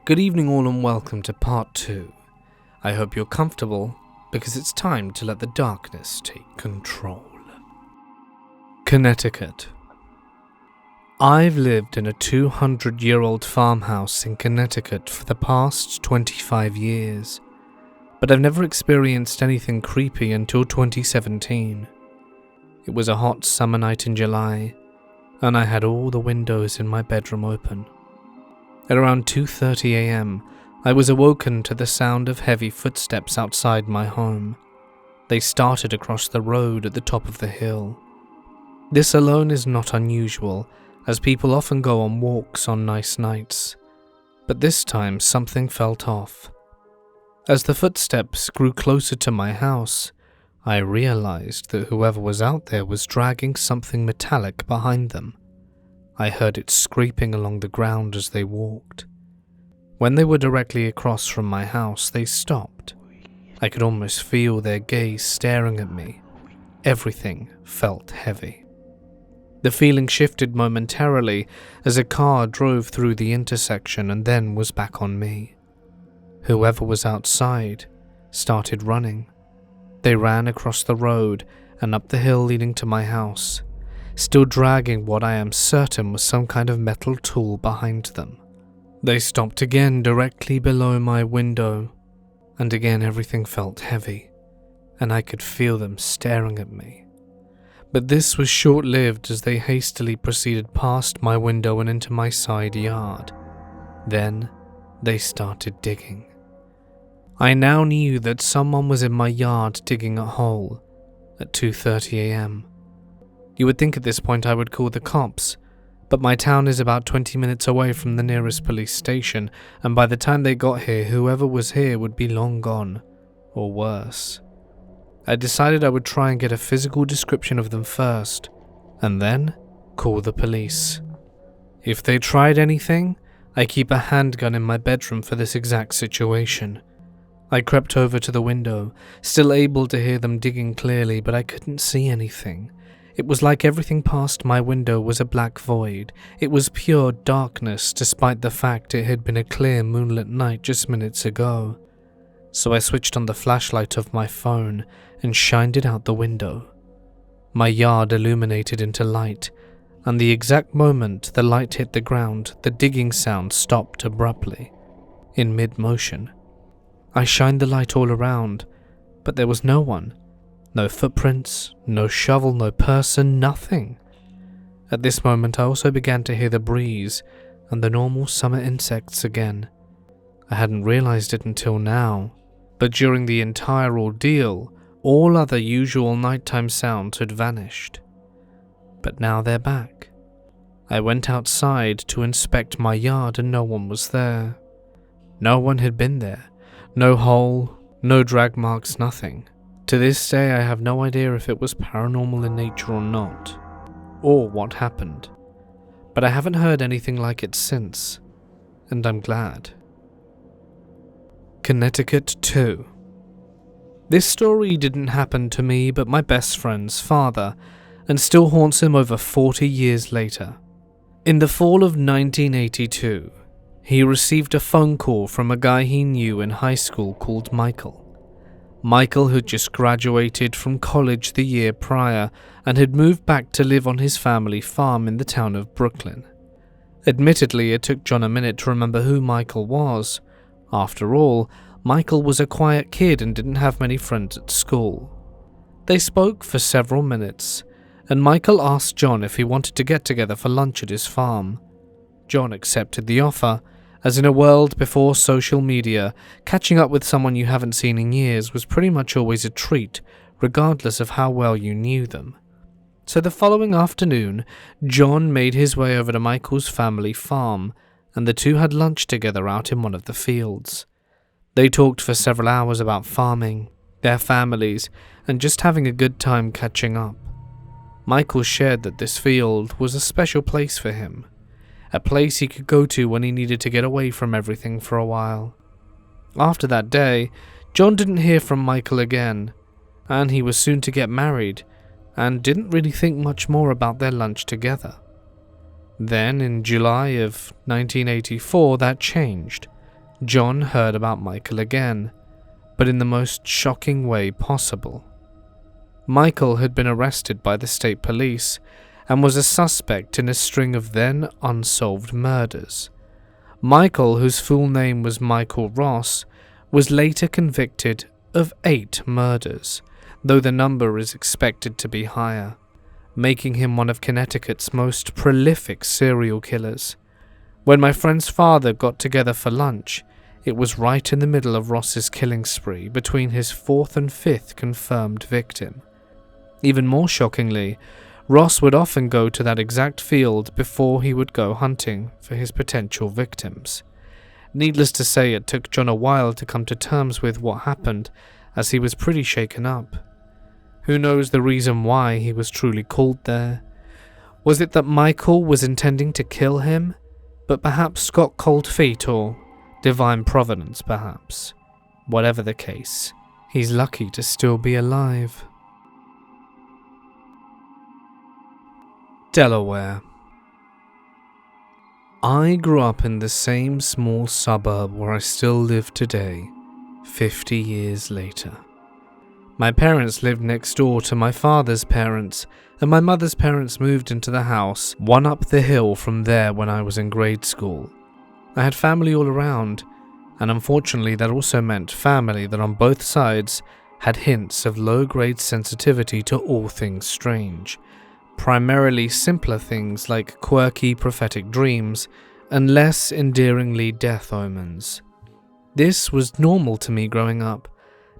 Good evening all and welcome to part 2. I hope you're comfortable because it's time to let the darkness take control. Connecticut. I've lived in a 200-year-old farmhouse in Connecticut for the past 25 years, but I've never experienced anything creepy until 2017. It was a hot summer night in July, and I had all the windows in my bedroom open. At around 2:30 a.m., I was awoken to the sound of heavy footsteps outside my home. They started across the road at the top of the hill. This alone is not unusual, as people often go on walks on nice nights. But this time something felt off. As the footsteps grew closer to my house, I realized that whoever was out there was dragging something metallic behind them. I heard it scraping along the ground as they walked. When they were directly across from my house, they stopped. I could almost feel their gaze staring at me. Everything felt heavy. The feeling shifted momentarily as a car drove through the intersection and then was back on me. Whoever was outside started running. They ran across the road and up the hill leading to my house, still dragging what I am certain was some kind of metal tool behind them. They stopped again directly below my window, and again everything felt heavy, and I could feel them staring at me. But this was short-lived as they hastily proceeded past my window and into my side yard. Then they started digging. I now knew that someone was in my yard digging a hole at 2:30 a.m. You would think at this point I would call the cops, but my town is about 20 minutes away from the nearest police station, and by the time they got here, whoever was here would be long gone, or worse. I decided I would try and get a physical description of them first, and then call the police. If they tried anything, I keep a handgun in my bedroom for this exact situation. I crept over to the window, still able to hear them digging clearly, but I couldn't see anything. It was like everything past my window was a black void. It was pure darkness, despite the fact it had been a clear moonlit night just minutes ago. So I switched on the flashlight of my phone and shined it out the window. My yard illuminated into light, and the exact moment the light hit the ground, the digging sound stopped abruptly, in mid-motion. I shined the light all around, but there was no one. No footprints, no shovel, no person, nothing. At this moment I also began to hear the breeze and the normal summer insects again. I hadn't realized it until now, but during the entire ordeal, all other usual nighttime sounds had vanished. But now they're back. I went outside to inspect my yard and no one was there. No one had been there. No hole, no drag marks, nothing. To this day, I have no idea if it was paranormal in nature or not, or what happened, but I haven't heard anything like it since, and I'm glad. Connecticut 2. This story didn't happen to me but my best friend's father, and still haunts him over 40 years later. In the fall of 1982, he received a phone call from a guy he knew in high school called Michael. Michael had just graduated from college the year prior and had moved back to live on his family farm in the town of Brooklyn. Admittedly, it took John a minute to remember who Michael was. After all, Michael was a quiet kid and didn't have many friends at school. They spoke for several minutes, and Michael asked John if he wanted to get together for lunch at his farm. John accepted the offer, as in a world before social media, catching up with someone you haven't seen in years was pretty much always a treat, regardless of how well you knew them. So the following afternoon, John made his way over to Michael's family farm, and the two had lunch together out in one of the fields. They talked for several hours about farming, their families, and just having a good time catching up. Michael shared that this field was a special place for him, a place he could go to when he needed to get away from everything for a while. After that day, John didn't hear from Michael again, and he was soon to get married, and didn't really think much more about their lunch together. Then, in July of 1984, that changed, John heard about Michael again, but in the most shocking way possible. Michael had been arrested by the state police and was a suspect in a string of then unsolved murders. Michael, whose full name was Michael Ross, was later convicted of 8 murders, though the number is expected to be higher, making him one of Connecticut's most prolific serial killers. When my friend's father got together for lunch, it was right in the middle of Ross's killing spree between his 4th and 5th confirmed victim. Even more shockingly, Ross would often go to that exact field before he would go hunting for his potential victims. Needless to say, it took John a while to come to terms with what happened, as he was pretty shaken up. Who knows the reason why he was truly called there? Was it that Michael was intending to kill him, but perhaps got cold feet, or divine providence perhaps? Whatever the case, he's lucky to still be alive. Delaware. I grew up in the same small suburb where I still live today, 50 years later. My parents lived next door to my father's parents, and my mother's parents moved into the house one up the hill from there when I was in grade school. I had family all around, and unfortunately that also meant family that on both sides had hints of low-grade sensitivity to all things strange. Primarily simpler things like quirky prophetic dreams and less endearingly death omens. This was normal to me growing up,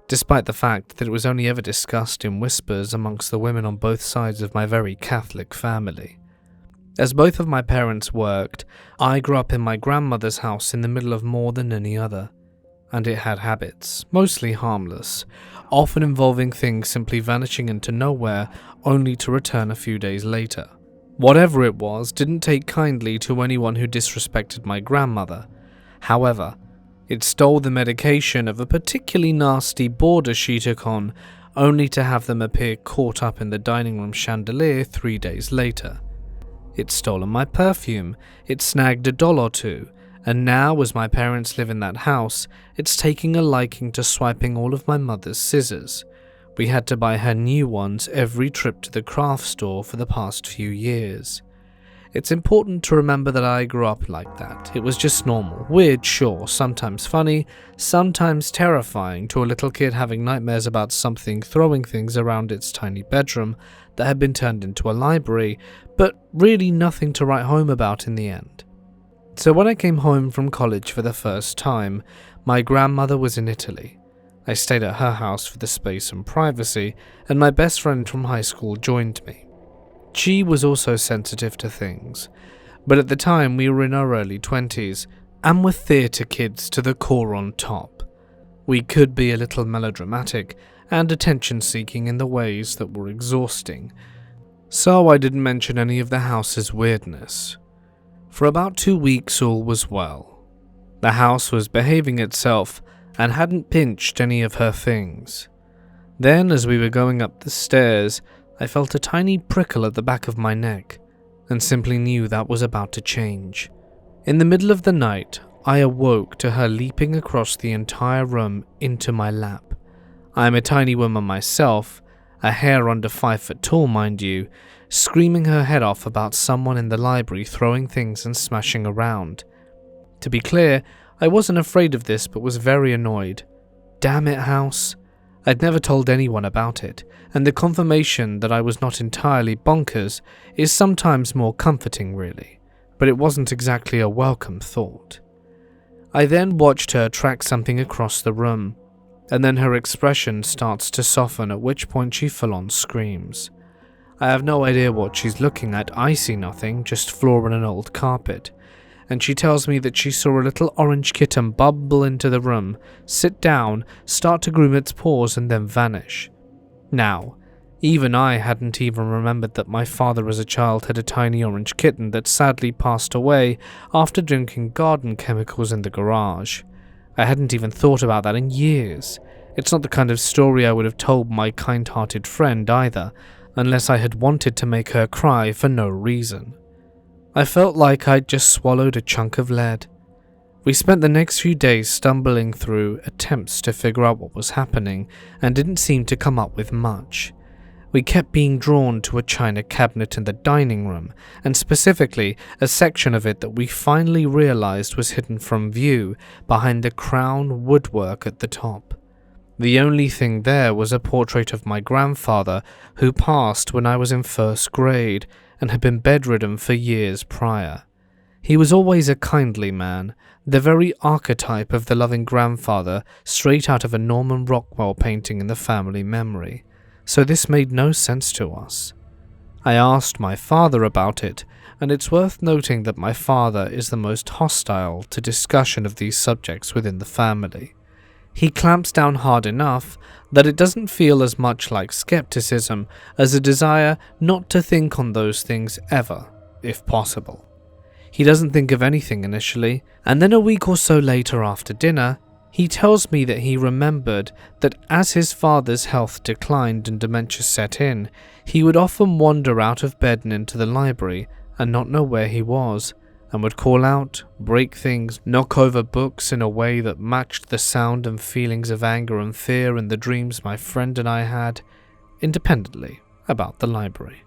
despite the fact that it was only ever discussed in whispers amongst the women on both sides of my very Catholic family. As both of my parents worked, I grew up in my grandmother's house in the middle of more than any other, and it had habits, mostly harmless, often involving things simply vanishing into nowhere only to return a few days later. Whatever it was didn't take kindly to anyone who disrespected my grandmother. However, it stole the medication of a particularly nasty boarder she took on, only to have them appear caught up in the dining room chandelier 3 days later. It's stolen my perfume, it snagged a doll or two, and now as my parents live in that house, it's taking a liking to swiping all of my mother's scissors. We had to buy her new ones every trip to the craft store for the past few years. It's important to remember that I grew up like that. It was just normal, weird, sure, sometimes funny, sometimes terrifying to a little kid having nightmares about something throwing things around its tiny bedroom that had been turned into a library, but really nothing to write home about in the end. So when I came home from college for the first time, my grandmother was in Italy. I stayed at her house for the space and privacy, and my best friend from high school joined me. She was also sensitive to things, but at the time we were in our early 20s, and were theatre kids to the core on top. We could be a little melodramatic and attention-seeking in the ways that were exhausting, so I didn't mention any of the house's weirdness. For about 2 weeks all was well. The house was behaving itself and hadn't pinched any of her things. Then, as we were going up the stairs, I felt a tiny prickle at the back of my neck, and simply knew that was about to change. In the middle of the night, I awoke to her leaping across the entire room into my lap. I am a tiny woman myself, a hair under 5 foot tall, mind you, screaming her head off about someone in the library throwing things and smashing around. To be clear, I wasn't afraid of this, but was very annoyed. Damn it, house. I'd never told anyone about it, and the confirmation that I was not entirely bonkers is sometimes more comforting, really, but it wasn't exactly a welcome thought. I then watched her track something across the room, and then her expression starts to soften, at which point she full-on screams. I have no idea what she's looking at. I see nothing, just floor and an old carpet. And she tells me that she saw a little orange kitten bubble into the room, sit down, start to groom its paws, and then vanish. Now, even I hadn't even remembered that my father as a child had a tiny orange kitten that sadly passed away after drinking garden chemicals in the garage. I hadn't even thought about that in years. It's not the kind of story I would have told my kind-hearted friend either, unless I had wanted to make her cry for no reason. I felt like I'd just swallowed a chunk of lead. We spent the next few days stumbling through attempts to figure out what was happening and didn't seem to come up with much. We kept being drawn to a china cabinet in the dining room, and specifically a section of it that we finally realized was hidden from view behind the crown woodwork at the top. The only thing there was a portrait of my grandfather, who passed when I was in first grade and had been bedridden for years prior. He was always a kindly man, the very archetype of the loving grandfather straight out of a Norman Rockwell painting in the family memory, so this made no sense to us. I asked my father about it, and it's worth noting that my father is the most hostile to discussion of these subjects within the family. He clamps down hard enough that it doesn't feel as much like skepticism as a desire not to think on those things ever, if possible. He doesn't think of anything initially, and then a week or so later after dinner, he tells me that he remembered that as his father's health declined and dementia set in, he would often wander out of bed and into the library and not know where he was, and would call out, break things, knock over books in a way that matched the sound and feelings of anger and fear in the dreams my friend and I had, independently, about the library.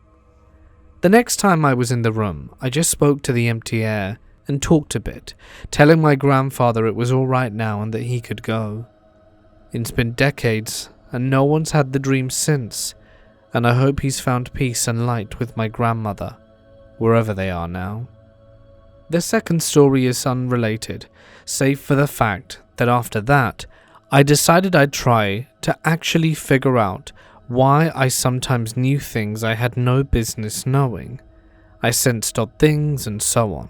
The next time I was in the room, I just spoke to the empty air and talked a bit, telling my grandfather it was all right now and that he could go. It's been decades, and no one's had the dream since, and I hope he's found peace and light with my grandmother, wherever they are now. The second story is unrelated, save for the fact that after that, I decided I'd try to actually figure out why I sometimes knew things I had no business knowing. I sensed odd things and so on.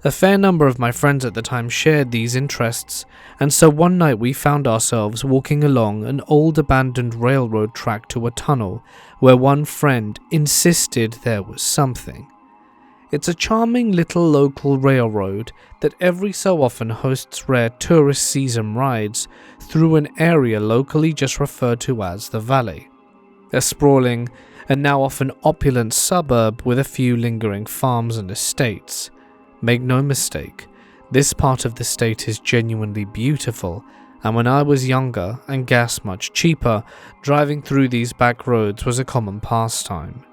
A fair number of my friends at the time shared these interests, and so one night we found ourselves walking along an old abandoned railroad track to a tunnel where one friend insisted there was something. It's a charming little local railroad that every so often hosts rare tourist season rides through an area locally just referred to as the Valley. A sprawling and now often opulent suburb with a few lingering farms and estates. Make no mistake, this part of the state is genuinely beautiful, and when I was younger and gas much cheaper, driving through these back roads was a common pastime.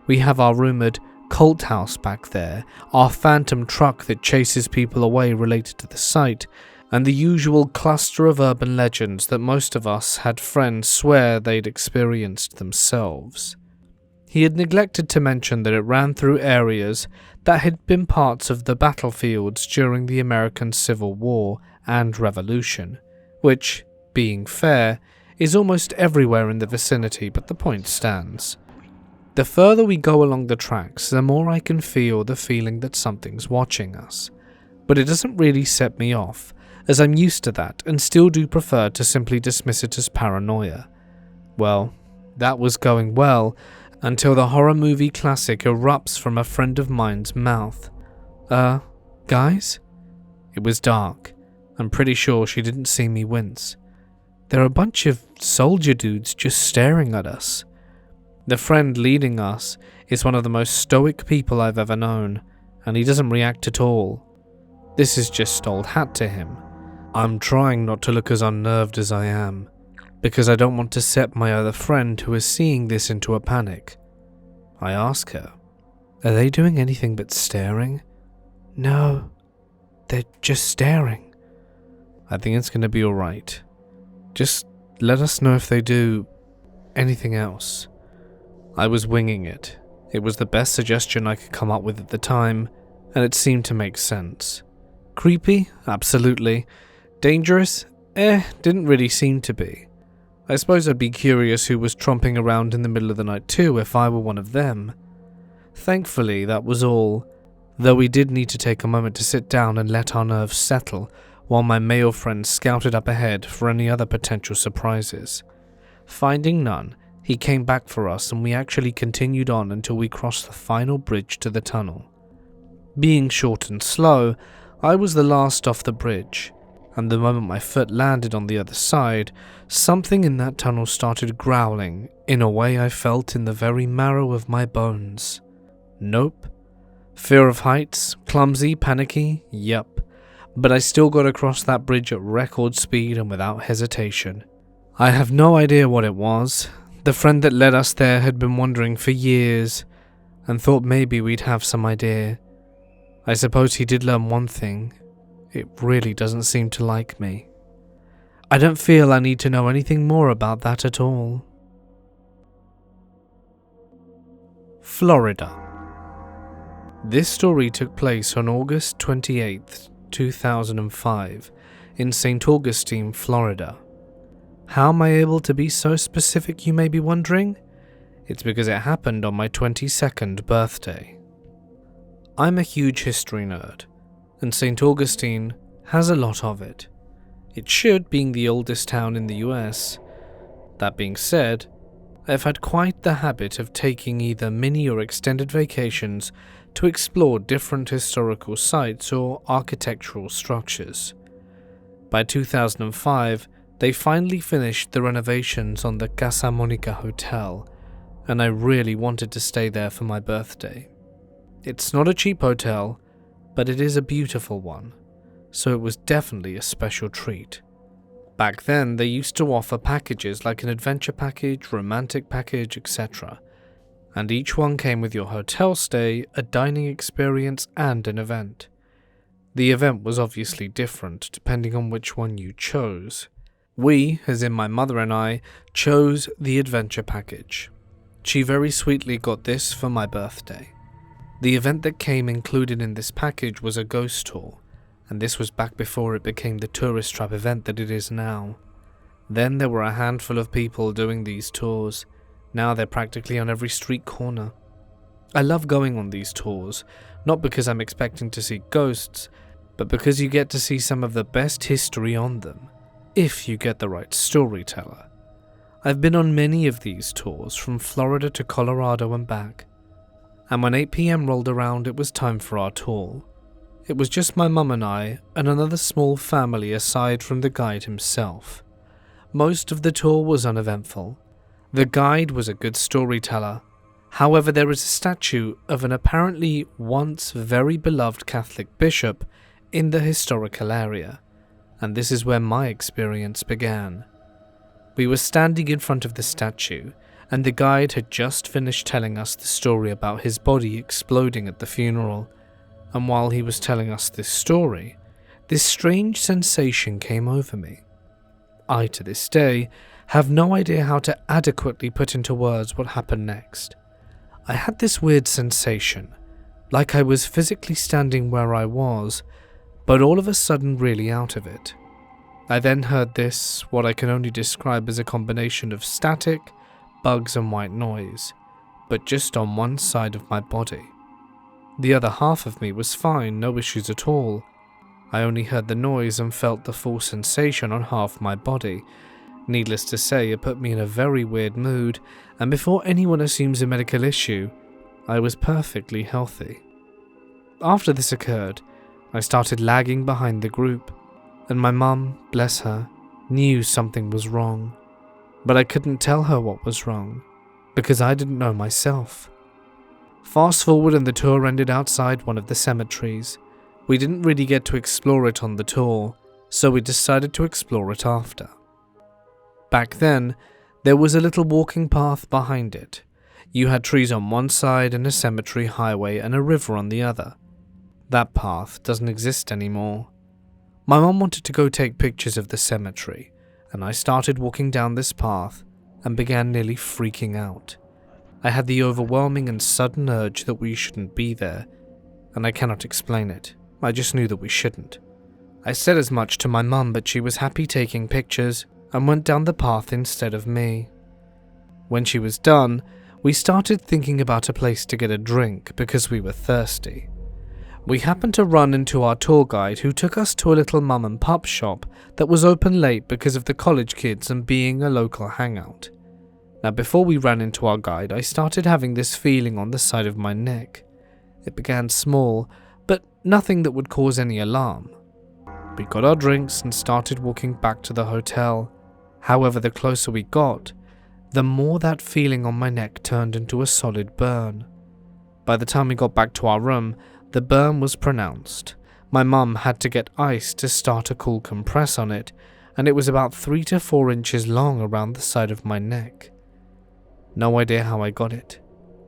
We have our rumoured cult house back there, our phantom truck that chases people away related to the site, and the usual cluster of urban legends that most of us had friends swear they'd experienced themselves. He had neglected to mention that it ran through areas that had been parts of the battlefields during the American Civil War and Revolution, which, being fair, is almost everywhere in the vicinity, but the point stands. The further we go along the tracks, the more I can feel the feeling that something's watching us. But it doesn't really set me off, as I'm used to that and still do prefer to simply dismiss it as paranoia. Well, that was going well, until the horror movie classic erupts from a friend of mine's mouth. Guys? It was dark. I'm pretty sure she didn't see me wince. There are a bunch of soldier dudes just staring at us. The friend leading us is one of the most stoic people I've ever known, and he doesn't react at all. This is just old hat to him. I'm trying not to look as unnerved as I am, because I don't want to set my other friend who is seeing this into a panic. I ask her, are they doing anything but staring? No, they're just staring. I think it's going to be alright. Just let us know if they do anything else. I was winging it. It was the best suggestion I could come up with at the time, and it seemed to make sense. Creepy? Absolutely. Dangerous? Didn't really seem to be. I suppose I'd be curious who was tromping around in the middle of the night too if I were one of them. Thankfully, that was all, though we did need to take a moment to sit down and let our nerves settle while my male friend scouted up ahead for any other potential surprises. Finding none, he came back for us and we actually continued on until we crossed the final bridge to the tunnel. Being short and slow, I was the last off the bridge, and the moment my foot landed on the other side, something in that tunnel started growling in a way I felt in the very marrow of my bones. Nope. Fear of heights? Clumsy? Panicky? Yup. but I still got across that bridge at record speed and without hesitation. I have no idea what it was. The friend that led us there had been wondering for years and thought maybe we'd have some idea. I suppose he did learn one thing. It really doesn't seem to like me. I don't feel I need to know anything more about that at all. Florida. This story took place on August 28th, 2005, in St. Augustine, Florida. How am I able to be so specific, you may be wondering? It's because it happened on my 22nd birthday. I'm a huge history nerd, and St. Augustine has a lot of it. It should, being the oldest town in the US. That being said, I've had quite the habit of taking either mini or extended vacations to explore different historical sites or architectural structures. By 2005, they finally finished the renovations on the Casa Monica Hotel, and I really wanted to stay there for my birthday. It's not a cheap hotel, but it is a beautiful one, so it was definitely a special treat. Back then, they used to offer packages like an adventure package, romantic package, etc., and each one came with your hotel stay, a dining experience, and an event. The event was obviously different depending on which one you chose. We, as in my mother and I, chose the adventure package. She very sweetly got this for my birthday. The event that came included in this package was a ghost tour, and this was back before it became the tourist trap event that it is now. Then there were a handful of people doing these tours. Now they're practically on every street corner. I love going on these tours, not because I'm expecting to see ghosts, but because you get to see some of the best history on them, if you get the right storyteller. I've been on many of these tours, from Florida to Colorado and back. And when 8 PM rolled around, it was time for our tour. It was just my mum and I, and another small family aside from the guide himself. Most of the tour was uneventful. The guide was a good storyteller. However, there is a statue of an apparently once very beloved Catholic bishop in the historical area, and this is where my experience began. We were standing in front of the statue, and the guide had just finished telling us the story about his body exploding at the funeral, and while he was telling us this story, this strange sensation came over me. I, to this day, have no idea how to adequately put into words what happened next. I had this weird sensation, like I was physically standing where I was, but all of a sudden really out of it. I then heard this, what I can only describe as a combination of static, bugs and white noise, but just on one side of my body. The other half of me was fine, no issues at all. I only heard the noise and felt the full sensation on half my body. Needless to say, it put me in a very weird mood, and before anyone assumes a medical issue, I was perfectly healthy. After this occurred, I started lagging behind the group, and my mum, bless her, knew something was wrong. But I couldn't tell her what was wrong, because I didn't know myself. Fast forward and the tour ended outside one of the cemeteries. We didn't really get to explore it on the tour, so we decided to explore it after. Back then, there was a little walking path behind it. You had trees on one side and a cemetery highway and a river on the other. That path doesn't exist anymore. My mum wanted to go take pictures of the cemetery, and I started walking down this path and began nearly freaking out. I had the overwhelming and sudden urge that we shouldn't be there, and I cannot explain it. I just knew that we shouldn't. I said as much to my mum, but she was happy taking pictures and went down the path instead of me. When she was done, we started thinking about a place to get a drink because we were thirsty. We happened to run into our tour guide, who took us to a little mum and pup shop that was open late because of the college kids and being a local hangout. Now, before we ran into our guide, I started having this feeling on the side of my neck. It began small, but nothing that would cause any alarm. We got our drinks and started walking back to the hotel. However, the closer we got, the more that feeling on my neck turned into a solid burn. By the time we got back to our room, the burn was pronounced. My mum had to get ice to start a cool compress on it, and it was about 3 to 4 inches long around the side of my neck. No idea how I got it.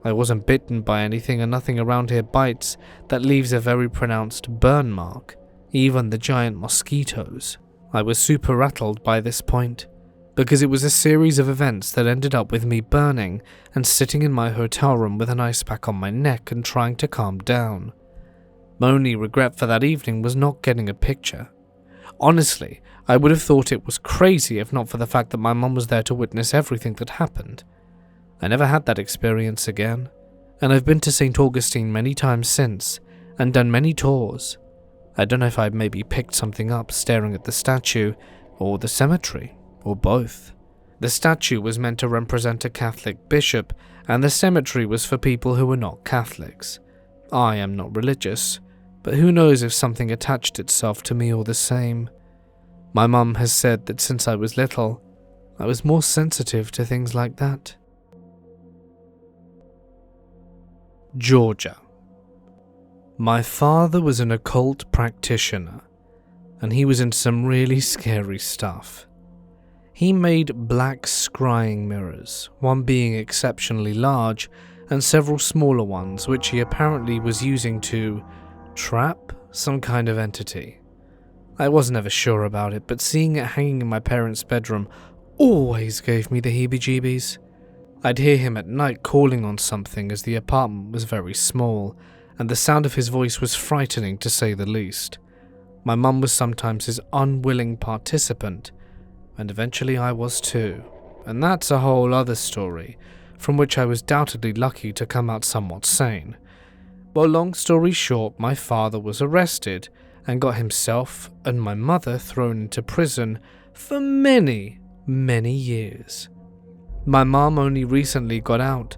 I wasn't bitten by anything, and nothing around here bites that leaves a very pronounced burn mark, even the giant mosquitoes. I was super rattled by this point, because it was a series of events that ended up with me burning and sitting in my hotel room with an ice pack on my neck and trying to calm down. My only regret for that evening was not getting a picture. Honestly, I would have thought it was crazy if not for the fact that my mum was there to witness everything that happened. I never had that experience again, and I've been to St. Augustine many times since and done many tours. I don't know if I'd maybe picked something up staring at the statue or the cemetery, or both. The statue was meant to represent a Catholic bishop, and the cemetery was for people who were not Catholics. I am not religious, but who knows if something attached itself to me all the same. My mum has said that since I was little, I was more sensitive to things like that. Georgia. My father was an occult practitioner, and he was in some really scary stuff. He made black scrying mirrors, one being exceptionally large, and several smaller ones which he apparently was using to trap some kind of entity. I was never sure about it, but seeing it hanging in my parents' bedroom always gave me the heebie-jeebies. I'd hear him at night calling on something as the apartment was very small, and the sound of his voice was frightening to say the least. My mum was sometimes his unwilling participant, and eventually I was too, and that's a whole other story, from which I was doubtedly lucky to come out somewhat sane. Well, long story short, my father was arrested and got himself and my mother thrown into prison for many, many years. My mum only recently got out,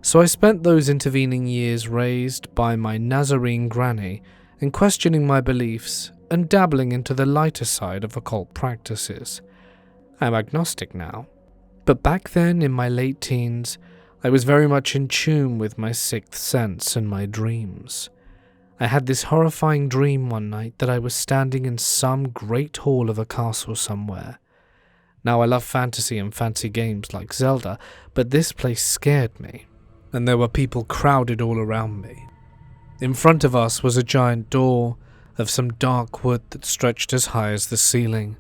so I spent those intervening years raised by my Nazarene granny and questioning my beliefs and dabbling into the lighter side of occult practices. I'm agnostic now, but back then in my late teens, I was very much in tune with my sixth sense and my dreams. I had this horrifying dream one night that I was standing in some great hall of a castle somewhere. Now, I love fantasy and fancy games like Zelda, but this place scared me, and there were people crowded all around me. In front of us was a giant door of some dark wood that stretched as high as the ceiling.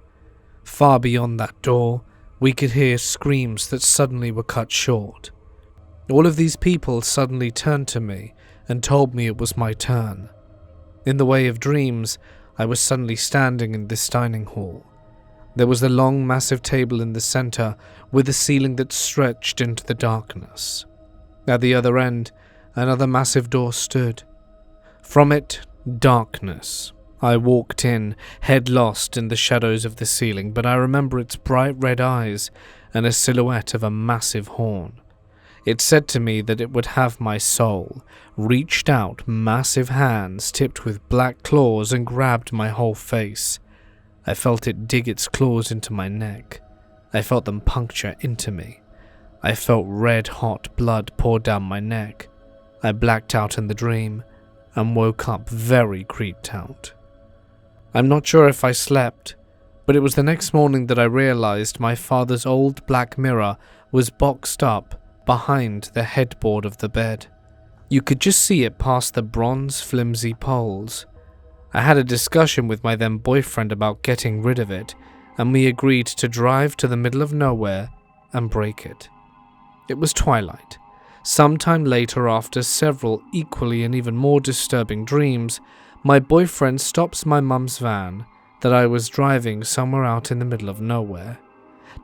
Far beyond that door, we could hear screams that suddenly were cut short. All of these people suddenly turned to me and told me it was my turn. In the way of dreams, I was suddenly standing in this dining hall. There was the long, massive table in the center with a ceiling that stretched into the darkness. At the other end, another massive door stood. From it, darkness. I walked in, head lost in the shadows of the ceiling, but I remember its bright red eyes and a silhouette of a massive horn. It said to me that it would have my soul, reached out massive hands tipped with black claws and grabbed my whole face. I felt it dig its claws into my neck. I felt them puncture into me. I felt red-hot blood pour down my neck. I blacked out in the dream and woke up very creeped out. I'm not sure if I slept, but it was the next morning that I realized my father's old black mirror was boxed up behind the headboard of the bed. You could just see it past the bronze flimsy poles. I had a discussion with my then boyfriend about getting rid of it, and we agreed to drive to the middle of nowhere and break it. It was twilight. Sometime later, after several equally and even more disturbing dreams, my boyfriend stops my mum's van that I was driving somewhere out in the middle of nowhere.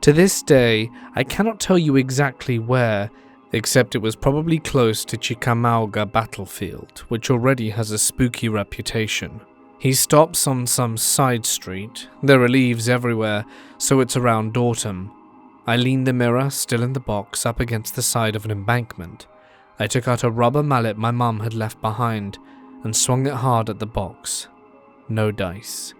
To this day, I cannot tell you exactly where, except it was probably close to Chickamauga battlefield, which already has a spooky reputation. He stops on some side street. There are leaves everywhere, so it's around autumn. I leaned the mirror, still in the box, up against the side of an embankment. I took out a rubber mallet my mum had left behind and swung it hard at the box. No dice.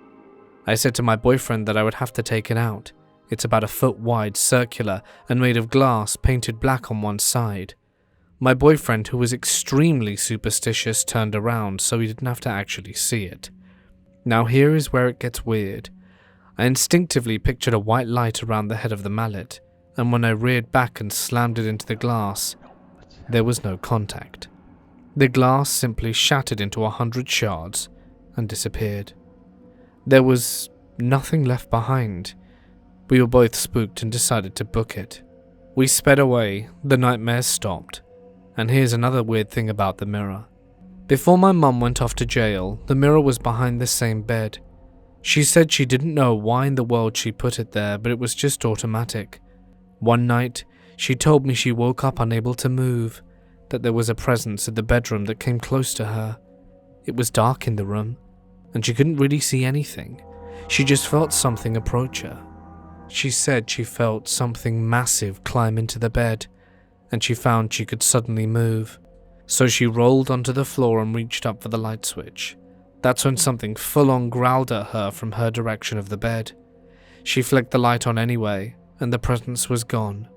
I said to my boyfriend that I would have to take it out. It's about a foot wide, circular, and made of glass, painted black on one side. My boyfriend, who was extremely superstitious, turned around so he didn't have to actually see it. Now here is where it gets weird. I instinctively pictured a white light around the head of the mallet, and when I reared back and slammed it into the glass, there was no contact. The glass simply shattered into 100 shards and disappeared. There was nothing left behind. We were both spooked and decided to book it. We sped away, the nightmares stopped, and here's another weird thing about the mirror. Before my mum went off to jail, the mirror was behind the same bed. She said she didn't know why in the world she put it there, but it was just automatic. One night, she told me she woke up unable to move, that there was a presence in the bedroom that came close to her. It was dark in the room, and she couldn't really see anything. She just felt something approach her. She said she felt something massive climb into the bed, and she found she could suddenly move. So she rolled onto the floor and reached up for the light switch. That's when something full-on growled at her from her direction of the bed. She flicked the light on anyway, and the presence was gone.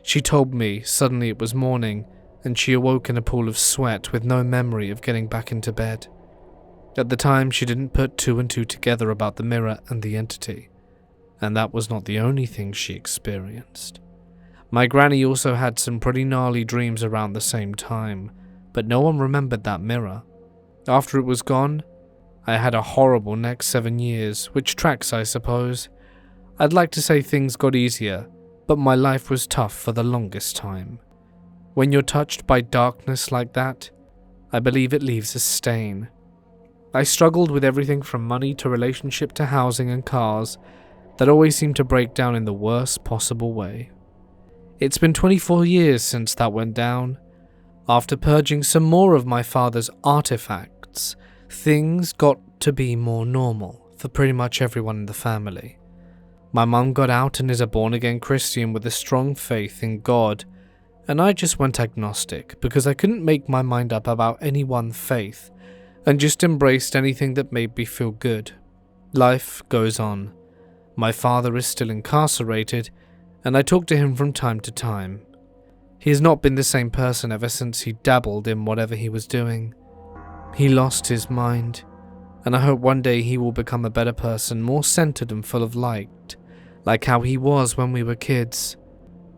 She told me suddenly it was morning, and she awoke in a pool of sweat with no memory of getting back into bed. At the time, she didn't put two and two together about the mirror and the entity, and that was not the only thing she experienced. My granny also had some pretty gnarly dreams around the same time, but no one remembered that mirror. After it was gone, I had a horrible next 7 years, which tracks, I suppose. I'd like to say things got easier, but my life was tough for the longest time. When you're touched by darkness like that, I believe it leaves a stain. I struggled with everything from money to relationship to housing and cars that always seemed to break down in the worst possible way. It's been 24 years since that went down. After purging some more of my father's artifacts, things got to be more normal for pretty much everyone in the family. My mum got out and is a born-again Christian with a strong faith in God, and I just went agnostic because I couldn't make my mind up about any one faith and just embraced anything that made me feel good. Life goes on. My father is still incarcerated, and I talk to him from time to time. He has not been the same person ever since he dabbled in whatever he was doing. He lost his mind, and I hope one day he will become a better person, more centered and full of light, like how he was when we were kids.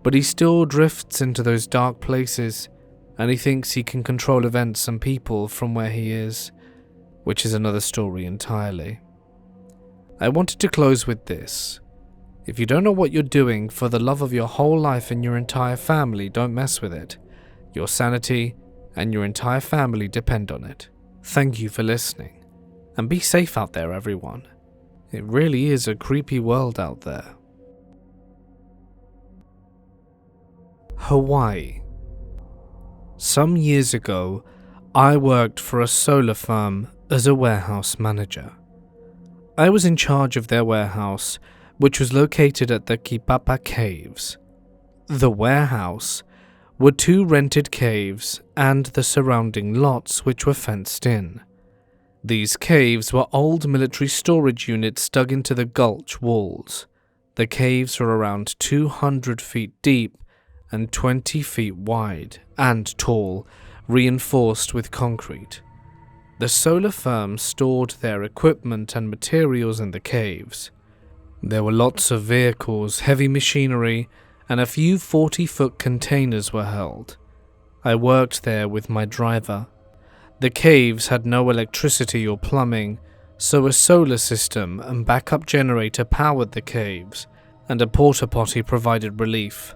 But he still drifts into those dark places, and he thinks he can control events and people from where he is, which is another story entirely. I wanted to close with this. If you don't know what you're doing for the love of your whole life and your entire family, don't mess with it. Your sanity and your entire family depend on it. Thank you for listening, and be safe out there, everyone. It really is a creepy world out there. Hawaii. Some years ago, I worked for a solar firm as a warehouse manager. I was in charge of their warehouse, which was located at the Kipapa Caves. The warehouse were 2 rented caves and the surrounding lots, which were fenced in. These caves were old military storage units dug into the gulch walls. The caves were around 200 feet deep and 20 feet wide and tall, reinforced with concrete. The solar firm stored their equipment and materials in the caves. There were lots of vehicles, heavy machinery, and a few 40-foot containers were held. I worked there with my driver. The caves had no electricity or plumbing, so a solar system and backup generator powered the caves, and a porta-potty provided relief.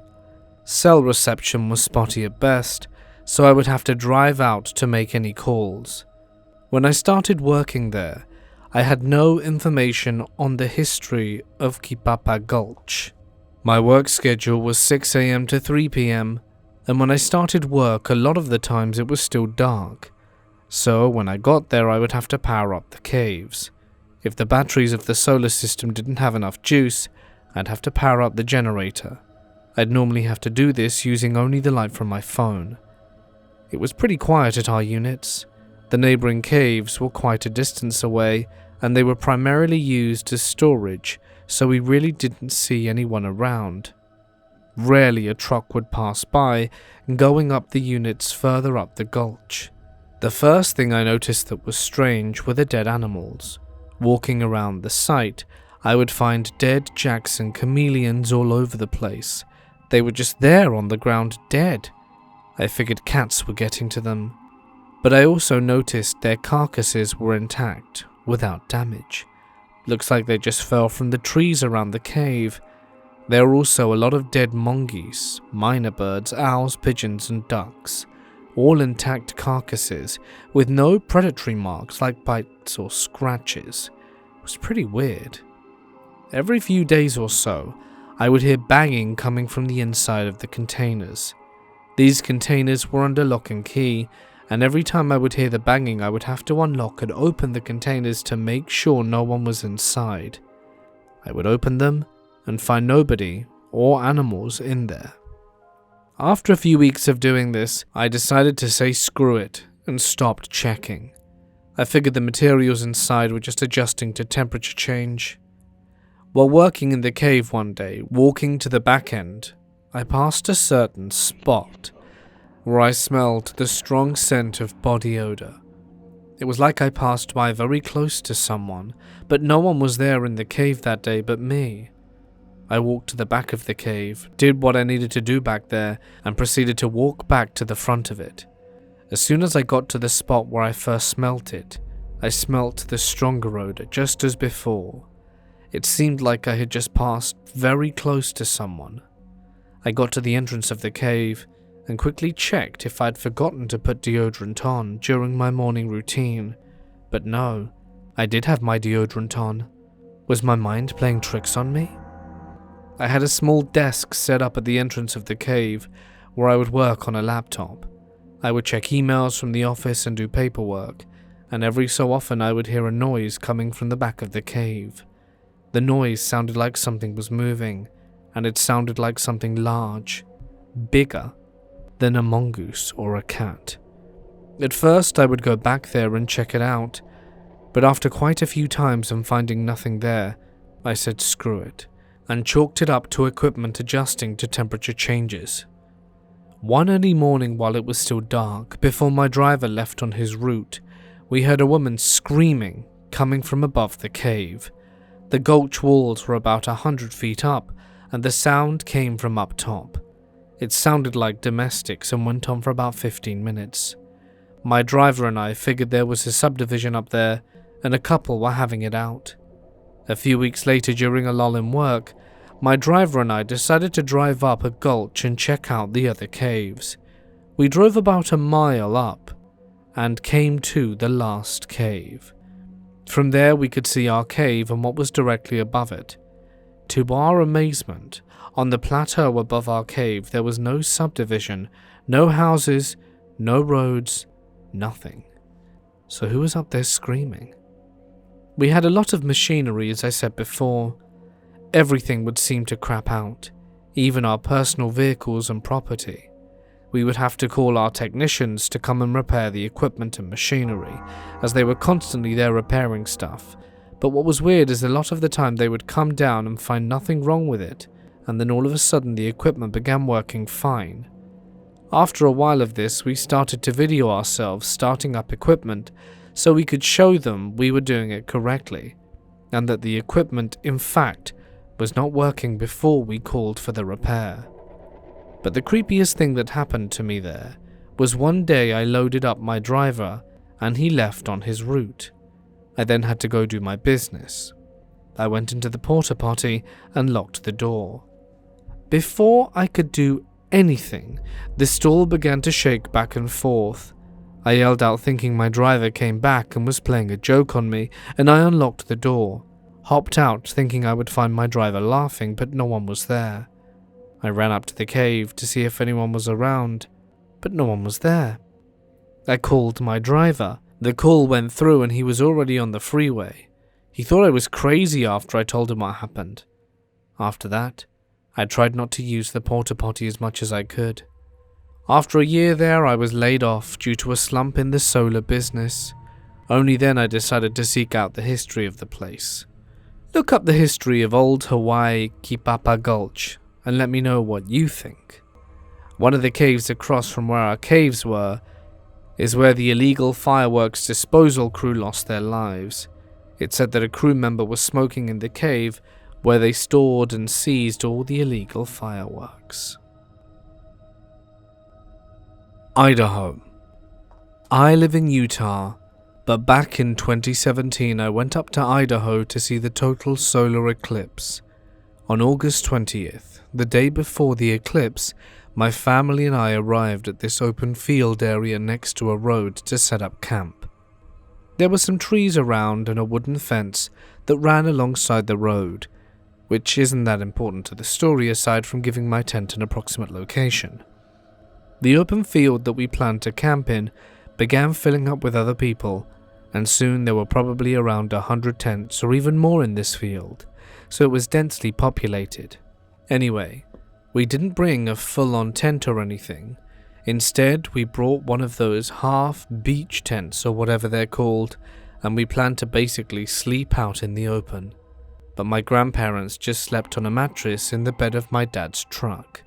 Cell reception was spotty at best, so I would have to drive out to make any calls. When I started working there, I had no information on the history of Kipapa Gulch. My work schedule was 6 a.m. to 3 p.m, and when I started work, a lot of the times it was still dark. So when I got there, I would have to power up the caves. If the batteries of the solar system didn't have enough juice, I'd have to power up the generator. I'd normally have to do this using only the light from my phone. It was pretty quiet at our units. The neighboring caves were quite a distance away, and they were primarily used as storage, so we really didn't see anyone around. Rarely a truck would pass by, going up the units further up the gulch. The first thing I noticed that was strange were the dead animals. Walking around the site, I would find dead Jackson chameleons all over the place. They were just there on the ground dead. I figured cats were getting to them. But I also noticed their carcasses were intact, without damage. Looks like they just fell from the trees around the cave. There were also a lot of dead mongoose, minor birds, owls, pigeons and ducks. All intact carcasses, with no predatory marks like bites or scratches. It was pretty weird. Every few days or so, I would hear banging coming from the inside of the containers. These containers were under lock and key, and every time I would hear the banging, I would have to unlock and open the containers to make sure no one was inside. I would open them and find nobody or animals in there. After a few weeks of doing this, I decided to say screw it and stopped checking. I figured the materials inside were just adjusting to temperature change. While working in the cave one day, walking to the back end, I passed a certain spot where I smelled the strong scent of body odor. It was like I passed by very close to someone, but no one was there in the cave that day but me. I walked to the back of the cave, did what I needed to do back there, and proceeded to walk back to the front of it. As soon as I got to the spot where I first smelt it, I smelt the stronger odor just as before. It seemed like I had just passed very close to someone. I got to the entrance of the cave and quickly checked if I'd forgotten to put deodorant on during my morning routine. But no, I did have my deodorant on. Was my mind playing tricks on me? I had a small desk set up at the entrance of the cave where I would work on a laptop. I would check emails from the office and do paperwork, and every so often I would hear a noise coming from the back of the cave. The noise sounded like something was moving, and it sounded like something large, bigger than a mongoose or a cat. At first I would go back there and check it out, but after quite a few times and finding nothing there, I said screw it, and chalked it up to equipment adjusting to temperature changes. One early morning while it was still dark, before my driver left on his route, we heard a woman screaming coming from above the cave. The gulch walls were about 100 feet up, and the sound came from up top. It sounded like domestics and went on for about 15 minutes. My driver and I figured there was a subdivision up there, and a couple were having it out. A few weeks later, during a lull in work, my driver and I decided to drive up a gulch and check out the other caves. We drove about a mile up and came to the last cave. From there we could see our cave and what was directly above it. To our amazement, on the plateau above our cave there was no subdivision, no houses, no roads, nothing. So who was up there screaming? We had a lot of machinery, as I said before. Everything would seem to crap out, even our personal vehicles and property. We would have to call our technicians to come and repair the equipment and machinery, as they were constantly there repairing stuff. But what was weird is a lot of the time they would come down and find nothing wrong with it, and then all of a sudden the equipment began working fine. After a while of this, we started to video ourselves starting up equipment so we could show them we were doing it correctly, and that the equipment, in fact, was not working before we called for the repair. But the creepiest thing that happened to me there was one day I loaded up my driver and he left on his route. I then had to go do my business. I went into the porta potty and locked the door. Before I could do anything, the stall began to shake back and forth. I yelled out thinking my driver came back and was playing a joke on me, and I unlocked the door, hopped out thinking I would find my driver laughing, but no one was there. I ran up to the cave to see if anyone was around, but no one was there. I called my driver. The call went through and he was already on the freeway. He thought I was crazy after I told him what happened. After that, I tried not to use the porta potty as much as I could. After a year there, I was laid off due to a slump in the solar business. Only then I decided to seek out the history of the place. Look up the history of old Hawaii Kipapa Gulch and let me know what you think. One of the caves across from where our caves were is where the illegal fireworks disposal crew lost their lives. It said that a crew member was smoking in the cave where they stored and seized all the illegal fireworks. Idaho. I live in Utah, but back in 2017 I went up to Idaho to see the total solar eclipse. On August 20th, the day before the eclipse, my family and I arrived at this open field area next to a road to set up camp. There were some trees around and a wooden fence that ran alongside the road, which isn't that important to the story aside from giving my tent an approximate location. The open field that we planned to camp in began filling up with other people, and soon there were probably around 100 tents or even more in this field, so it was densely populated. Anyway, we didn't bring a full-on tent or anything. Instead, we brought one of those half-beach tents or whatever they're called, and we planned to basically sleep out in the open. But my grandparents just slept on a mattress in the bed of my dad's truck.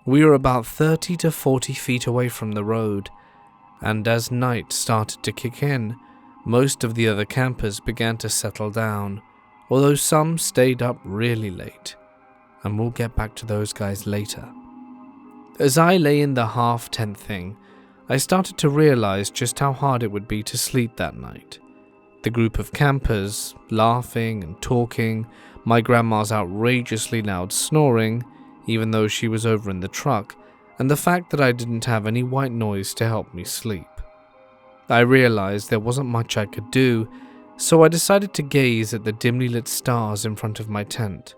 We were about 30 to 40 feet away from the road, and as night started to kick in, most of the other campers began to settle down, although some stayed up really late, and we'll get back to those guys later. As I lay in the half-tent thing, I started to realize just how hard it would be to sleep that night. The group of campers, laughing and talking, my grandma's outrageously loud snoring, even though she was over in the truck, and the fact that I didn't have any white noise to help me sleep. I realized there wasn't much I could do, so I decided to gaze at the dimly lit stars in front of my tent.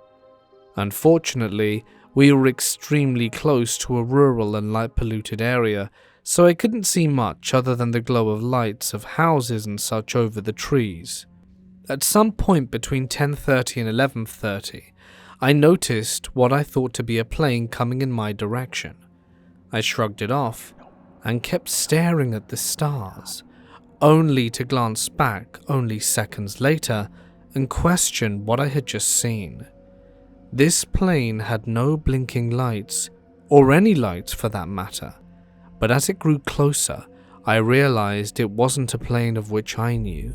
Unfortunately, we were extremely close to a rural and light-polluted area, so I couldn't see much other than the glow of lights of houses and such over the trees. At some point between 10:30 and 11:30, I noticed what I thought to be a plane coming in my direction. I shrugged it off and kept staring at the stars, only to glance back only seconds later and question what I had just seen. This plane had no blinking lights, or any lights for that matter, but as it grew closer, I realized it wasn't a plane of which I knew.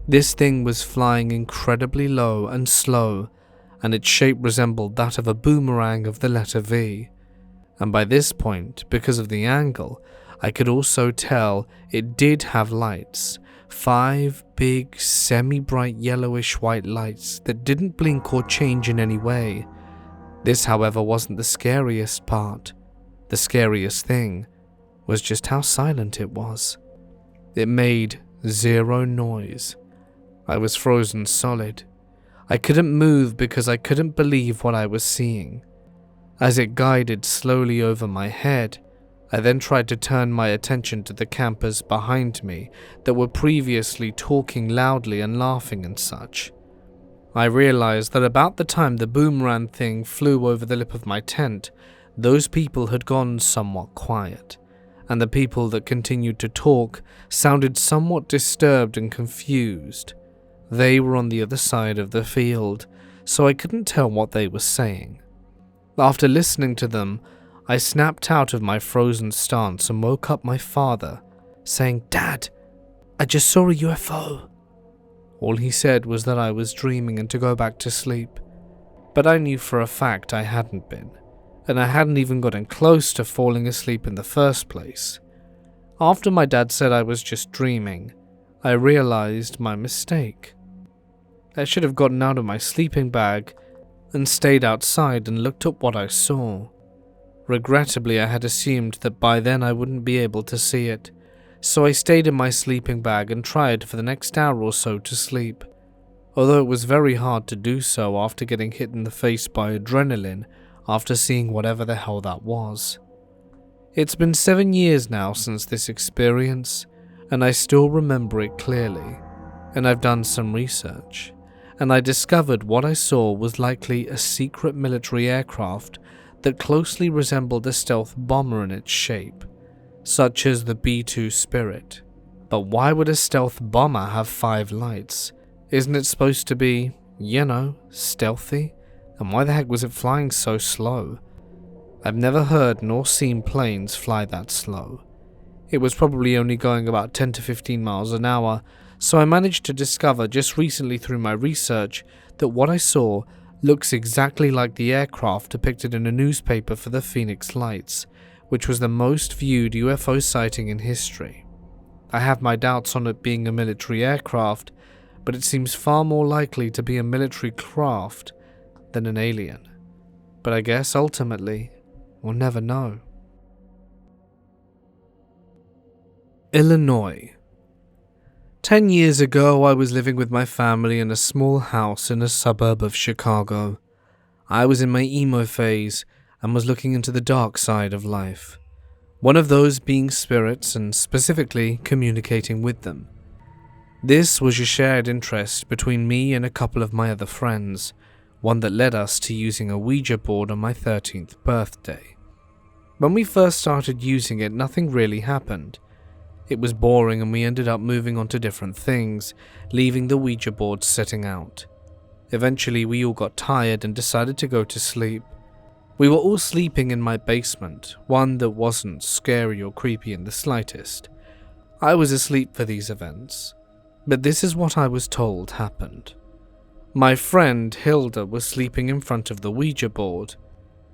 This thing was flying incredibly low and slow, and its shape resembled that of a boomerang of the letter V. And by this point, because of the angle, I could also tell it did have lights, 5 big, semi-bright yellowish white lights that didn't blink or change in any way. This, however, wasn't the scariest part. The scariest thing was just how silent it was. It made 0 noise. I was frozen solid. I couldn't move because I couldn't believe what I was seeing. As it guided slowly over my head, I then tried to turn my attention to the campers behind me that were previously talking loudly and laughing and such. I realized that about the time the boomerang thing flew over the lip of my tent, those people had gone somewhat quiet, and the people that continued to talk sounded somewhat disturbed and confused. They were on the other side of the field, so I couldn't tell what they were saying. After listening to them, I snapped out of my frozen stance and woke up my father, saying, "Dad, I just saw a UFO." All he said was that I was dreaming and to go back to sleep, but I knew for a fact I hadn't been, and I hadn't even gotten close to falling asleep in the first place. After my dad said I was just dreaming, I realized my mistake. I should have gotten out of my sleeping bag and stayed outside and looked up what I saw. Regrettably, I had assumed that by then I wouldn't be able to see it, so I stayed in my sleeping bag and tried for the next hour or so to sleep, although it was very hard to do so after getting hit in the face by adrenaline after seeing whatever the hell that was. It's been 7 years now since this experience, and I still remember it clearly, and I've done some research, and I discovered what I saw was likely a secret military aircraft that closely resembled a stealth bomber in its shape, such as the B-2 Spirit. But why would a stealth bomber have 5 lights? Isn't it supposed to be, stealthy? And why the heck was it flying so slow? I've never heard nor seen planes fly that slow. It was probably only going about 10 to 15 miles an hour, so I managed to discover just recently through my research that what I saw looks exactly like the aircraft depicted in a newspaper for the Phoenix Lights, which was the most viewed UFO sighting in history. I have my doubts on it being a military aircraft, but it seems far more likely to be a military craft than an alien. But I guess ultimately, we'll never know. Illinois. 10 years ago, I was living with my family in a small house in a suburb of Chicago. I was in my emo phase and was looking into the dark side of life. One of those being spirits and specifically communicating with them. This was a shared interest between me and a couple of my other friends, one that led us to using a Ouija board on my 13th birthday. When we first started using it, nothing really happened. It was boring and we ended up moving on to different things, leaving the Ouija board sitting out. Eventually we all got tired and decided to go to sleep. We were all sleeping in my basement, one that wasn't scary or creepy in the slightest. I was asleep for these events, but this is what I was told happened. My friend Hilda was sleeping in front of the Ouija board.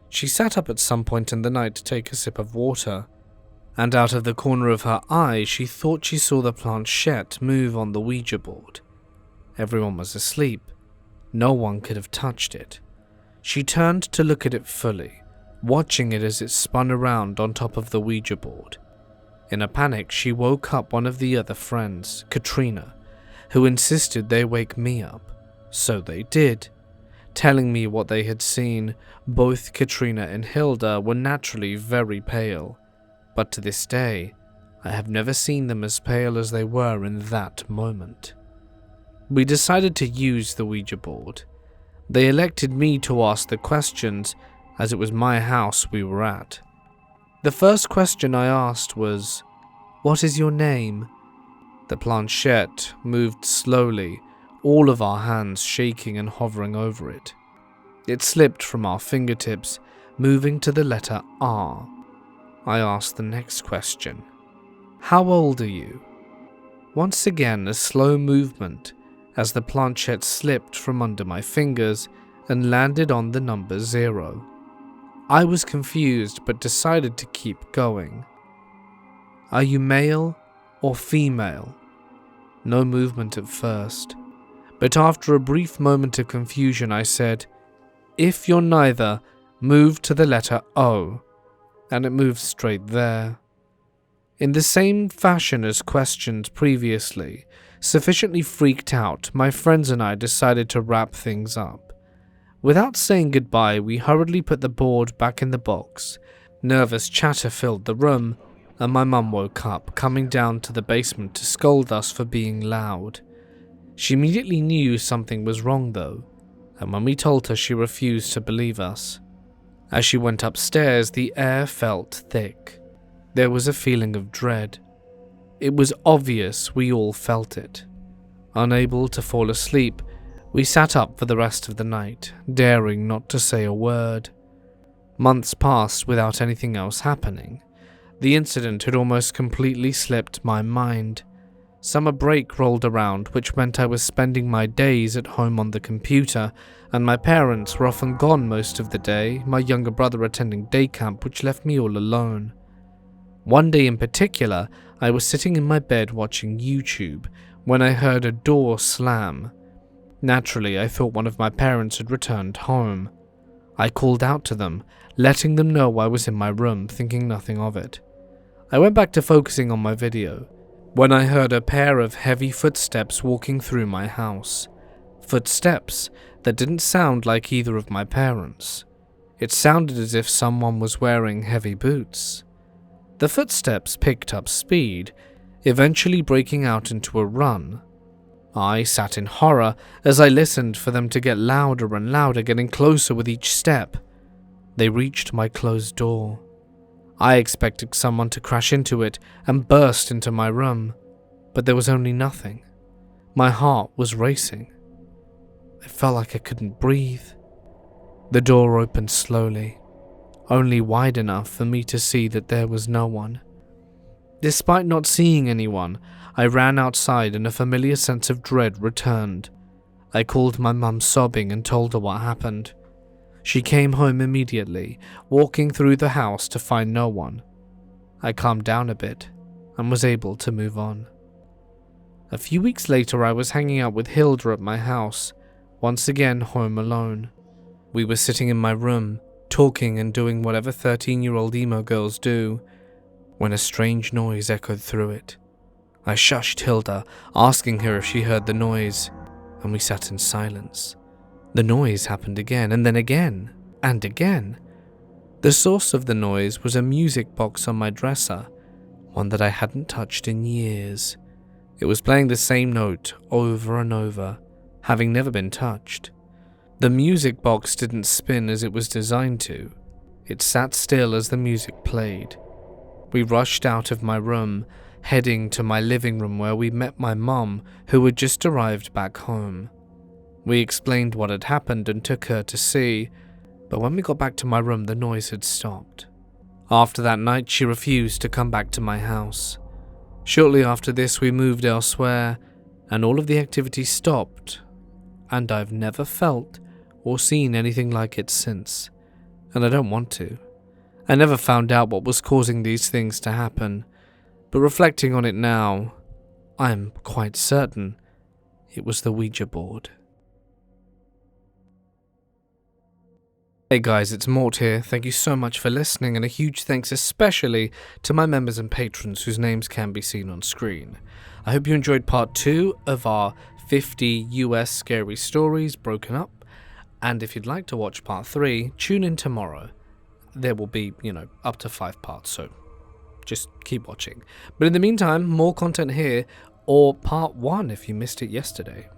She sat up at some point in the night to take a sip of water, and out of the corner of her eye she thought she saw the planchette move on the Ouija board. Everyone was asleep. No one could have touched it. She turned to look at it fully, watching it as it spun around on top of the Ouija board. In a panic, she woke up one of the other friends, Katrina, who insisted they wake me up. So they did, telling me what they had seen. Both Katrina and Hilda were naturally very pale, but to this day, I have never seen them as pale as they were in that moment. We decided to use the Ouija board. They elected me to ask the questions, as it was my house we were at. The first question I asked was, "What is your name?" The planchette moved slowly, all of our hands shaking and hovering over it. It slipped from our fingertips, moving to the letter R. I asked the next question. "How old are you?" Once again, a slow movement as the planchette slipped from under my fingers and landed on the number 0. I was confused but decided to keep going. "Are you male or female?" No movement at first, but after a brief moment of confusion I said, "If you're neither, move to the letter O," and it moved straight there. In the same fashion as questioned previously, sufficiently freaked out, my friends and I decided to wrap things up. Without saying goodbye, we hurriedly put the board back in the box. Nervous chatter filled the room, and my mum woke up, coming down to the basement to scold us for being loud. She immediately knew something was wrong though, and when we told her, she refused to believe us. As she went upstairs, the air felt thick. There was a feeling of dread. It was obvious we all felt it. Unable to fall asleep, we sat up for the rest of the night, daring not to say a word. Months passed without anything else happening. The incident had almost completely slipped my mind. Summer break rolled around, which meant I was spending my days at home on the computer, and my parents were often gone most of the day, my younger brother attending day camp, which left me all alone. One day in particular, I was sitting in my bed watching YouTube when I heard a door slam. Naturally, I thought one of my parents had returned home. I called out to them, letting them know I was in my room, thinking nothing of it. I went back to focusing on my video when I heard a pair of heavy footsteps walking through my house. Footsteps that didn't sound like either of my parents. It sounded as if someone was wearing heavy boots. The footsteps picked up speed, eventually breaking out into a run. I sat in horror as I listened for them to get louder and louder, getting closer with each step. They reached my closed door. I expected someone to crash into it and burst into my room, but there was only nothing. My heart was racing. I felt like I couldn't breathe. The door opened slowly, only wide enough for me to see that there was no one. Despite not seeing anyone, I ran outside and a familiar sense of dread returned. I called my mum sobbing and told her what happened. She came home immediately, walking through the house to find no one. I calmed down a bit and was able to move on. A few weeks later, I was hanging out with Hilda at my house, once again home alone. We were sitting in my room, talking and doing whatever 13-year-old emo girls do, when a strange noise echoed through it. I shushed Hilda, asking her if she heard the noise, and we sat in silence. The noise happened again, and then again, and again. The source of the noise was a music box on my dresser, one that I hadn't touched in years. It was playing the same note over and over, having never been touched. The music box didn't spin as it was designed to. It sat still as the music played. We rushed out of my room, heading to my living room where we met my mum, who had just arrived back home. We explained what had happened and took her to see, but when we got back to my room, the noise had stopped. After that night, she refused to come back to my house. Shortly after this, we moved elsewhere, and all of the activity stopped, and I've never felt or seen anything like it since, and I don't want to. I never found out what was causing these things to happen, but reflecting on it now, I'm quite certain it was the Ouija board. Hey guys, it's Mort here. Thank you so much for listening, and a huge thanks especially to my members and patrons whose names can be seen on screen. I hope you enjoyed part 2 of our 50 US scary stories broken up, and if you'd like to watch part 3, tune in tomorrow. There will be, up to 5 parts, so just keep watching. But in the meantime, more content here, or part 1 if you missed it yesterday.